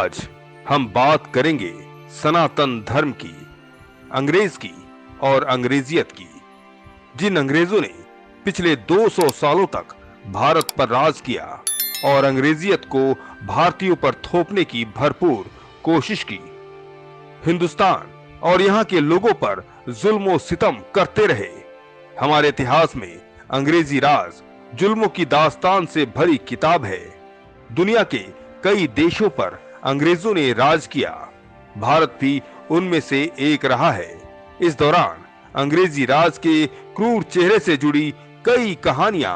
आज हम बात करेंगे सनातन धर्म की, अंग्रेज की और अंग्रेजियत की। जिन अंग्रेजों ने पिछले 200 सालों तक भारत पर राज किया और अंग्रेजियत को भारतीयों पर थोपने की भरपूर कोशिश की, हिंदुस्तान और यहाँ के लोगों पर जुल्म सितम करते रहे। हमारे इतिहास में अंग्रेजी राज जुल्मों की दास्तान से भरी किताब है। दुनिया के कई देशों पर अंग्रेजों ने राज किया, भारत भी उनमें से एक रहा है। इस दौरान अंग्रेजी राज के क्रूर चेहरे से जुड़ी कई कहानियां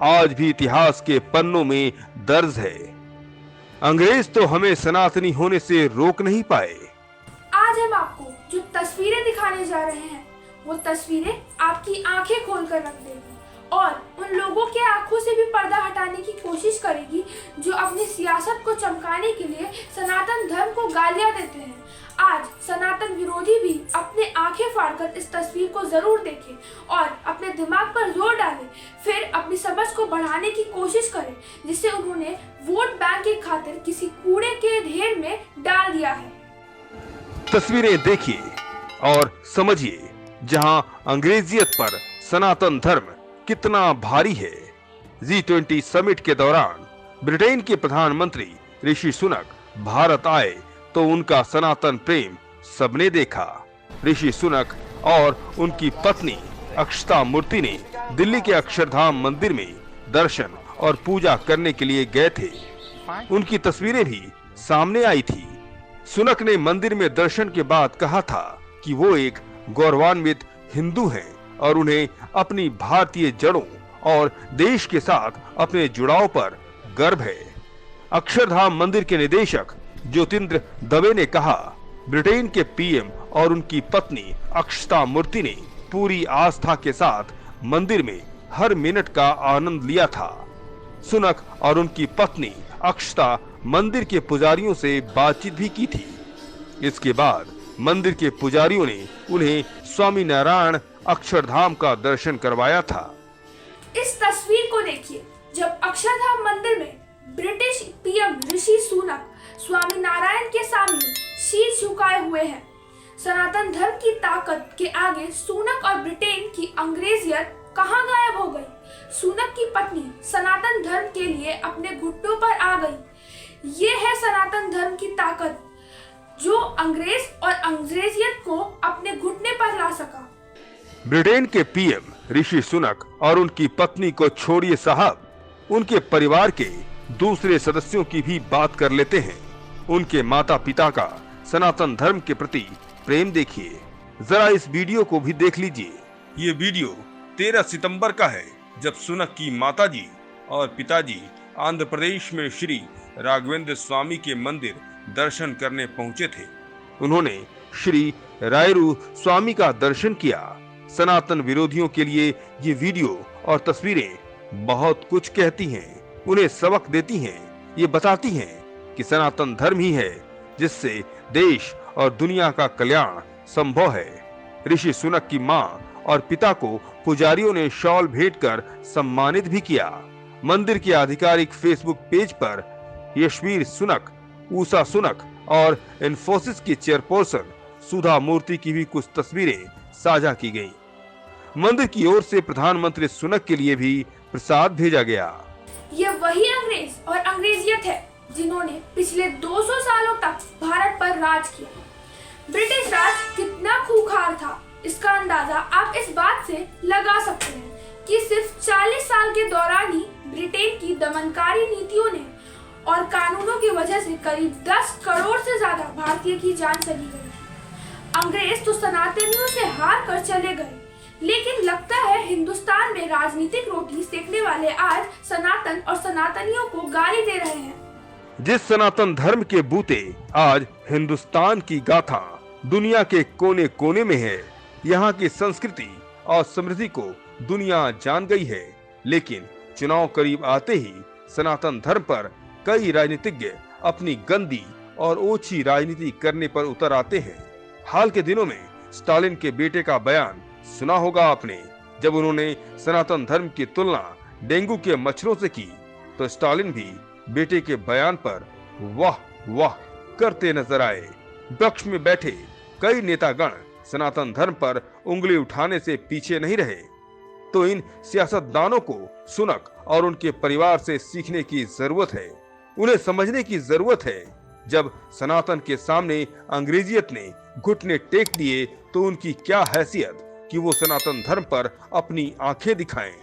आज भी इतिहास के पन्नों में दर्ज है। अंग्रेज तो हमें सनातनी होने से रोक नहीं पाए। आज हम आपको जो तस्वीरें दिखाने जा रहे हैं, वो तस्वीरें आपकी आंखें खोलकर रख देगी और उन लोगों के आंखों से भी पर्दा हटाने की कोशिश करेगी जो अपनी सियासत को चमकाने के लिए सनातन धर्म को गालियां देते हैं। आज सनातन विरोधी भी अपने आंखें फाड़कर इस तस्वीर को जरूर देखें और अपने दिमाग पर जोर डालें, फिर अपनी समझ को बढ़ाने की कोशिश करें जिसे उन्होंने वोट बैंक की खातिर किसी कूड़े के ढेर में डाल दिया है। तस्वीरें देखिए और समझिए जहां अंग्रेजियत पर सनातन धर्म कितना भारी है। G20 समिट के दौरान ब्रिटेन के प्रधानमंत्री ऋषि सुनक भारत आए तो उनका सनातन प्रेम सबने देखा। ऋषि सुनक और उनकी पत्नी अक्षता मूर्ति ने दिल्ली के अक्षरधाम मंदिर में दर्शन और पूजा करने के लिए गए थे। उनकी तस्वीरें भी सामने आई थी। सुनक ने मंदिर में दर्शन के बाद कहा था कि वो एक गौरवान्वित हिंदू हैं और उन्हें अपनी भारतीय जड़ों और देश के साथ अपने जुड़ाव पर गर्व है। अक्षरधाम मंदिर के निदेशक ज्योतिंद्र दवे ने कहा, ब्रिटेन के पीएम और उनकी पत्नी अक्षता मूर्ति ने पूरी आस्था के साथ मंदिर में हर मिनट का आनंद लिया था। सुनक और उनकी पत्नी अक्षता मंदिर के पुजारियों से बातचीत भी की थी। इसके बाद मंदिर के पुजारियों ने उन्हें स्वामी नारायण अक्षरधाम का दर्शन करवाया था। इस तस्वीर को देखिए जब अक्षरधाम मंदिर में ब्रिटिश पीएम ऋषि सुनक स्वामी नारायण के सामने शीश झुकाए हुए हैं। सनातन धर्म की ताकत के आगे सुनक और ब्रिटेन की अंग्रेजियत कहां गायब हो गई। सुनक की पत्नी सनातन धर्म के लिए अपने घुटनों पर आ गई। ये है सनातन धर्म की ताकत जो अंग्रेज और अंग्रेजियत को अपने घुटने पर ला सका। ब्रिटेन के पीएम ऋषि सुनक और उनकी पत्नी को छोड़िए साहब, उनके परिवार के दूसरे सदस्यों की भी बात कर लेते हैं। उनके माता पिता का सनातन धर्म के प्रति प्रेम देखिए। जरा इस वीडियो को भी देख लीजिए। ये वीडियो 13 सितंबर का है जब सुनक की माताजी और पिताजी आंध्र प्रदेश में श्री राघवेंद्र स्वामी के मंदिर दर्शन करने पहुंचे थे। उन्होंने श्री रायरू स्वामी का दर्शन किया। सनातन विरोधियों के लिए ये वीडियो और तस्वीरें बहुत कुछ कहती हैं, उन्हें सबक देती हैं। ये बताती हैं कि सनातन धर्म ही है जिससे देश और दुनिया का कल्याण संभव है। ऋषि सुनक की मां और पिता को पुजारियों ने शॉल भेंट कर सम्मानित भी किया। मंदिर के आधिकारिक फेसबुक पेज पर यशवीर सुनक, ऊषा सुनक और इन्फोसिस की चेयरपर्सन सुधा मूर्ति की भी कुछ तस्वीरें साझा की गईं। मंदिर की ओर से प्रधानमंत्री सुनक के लिए भी प्रसाद भेजा गया। ये वही अंग्रेज और अंग्रेजियत है जिन्होंने पिछले 200 सालों तक भारत पर राज किया। ब्रिटिश राज कितना खूंखार था, इसका अंदाजा आप इस बात से लगा सकते हैं कि सिर्फ 40 साल के दौरान ही ब्रिटेन की दमनकारी नीतियों ने और कानूनों की वजह से करीब 10 करोड़ से ज्यादा भारतीय की जान चली गई। अंग्रेज तो सनातनियों से हार कर चले गए, लेकिन लगता है हिंदुस्तान में राजनीतिक रोटी सेकने वाले आज सनातन और सनातनियों को गाली दे रहे हैं। जिस सनातन धर्म के बूते आज हिंदुस्तान की गाथा दुनिया के कोने कोने में है, यहाँ की संस्कृति और समृद्धि को दुनिया जान गई है, लेकिन चुनाव करीब आते ही सनातन धर्म पर कई राजनीतिज्ञ अपनी गंदी और ओछी राजनीति करने पर उतर आते हैं। हाल के दिनों में स्टालिन के बेटे का बयान सुना होगा आपने, जब उन्होंने सनातन धर्म की तुलना डेंगू के मच्छरों से की तो स्टालिन भी बेटे के बयान पर वाह वाह करते नजर आए। वृक्ष में बैठे कई नेतागण सनातन धर्म पर उंगली उठाने से पीछे नहीं रहे। तो इन सियासतदानों को सुनक और उनके परिवार से सीखने की जरूरत है। उन्हें समझने की जरूरत है, जब सनातन के सामने अंग्रेजियत ने घुटने टेक दिए तो उनकी क्या हैसियत कि वो सनातन धर्म पर अपनी आंखें दिखाएं।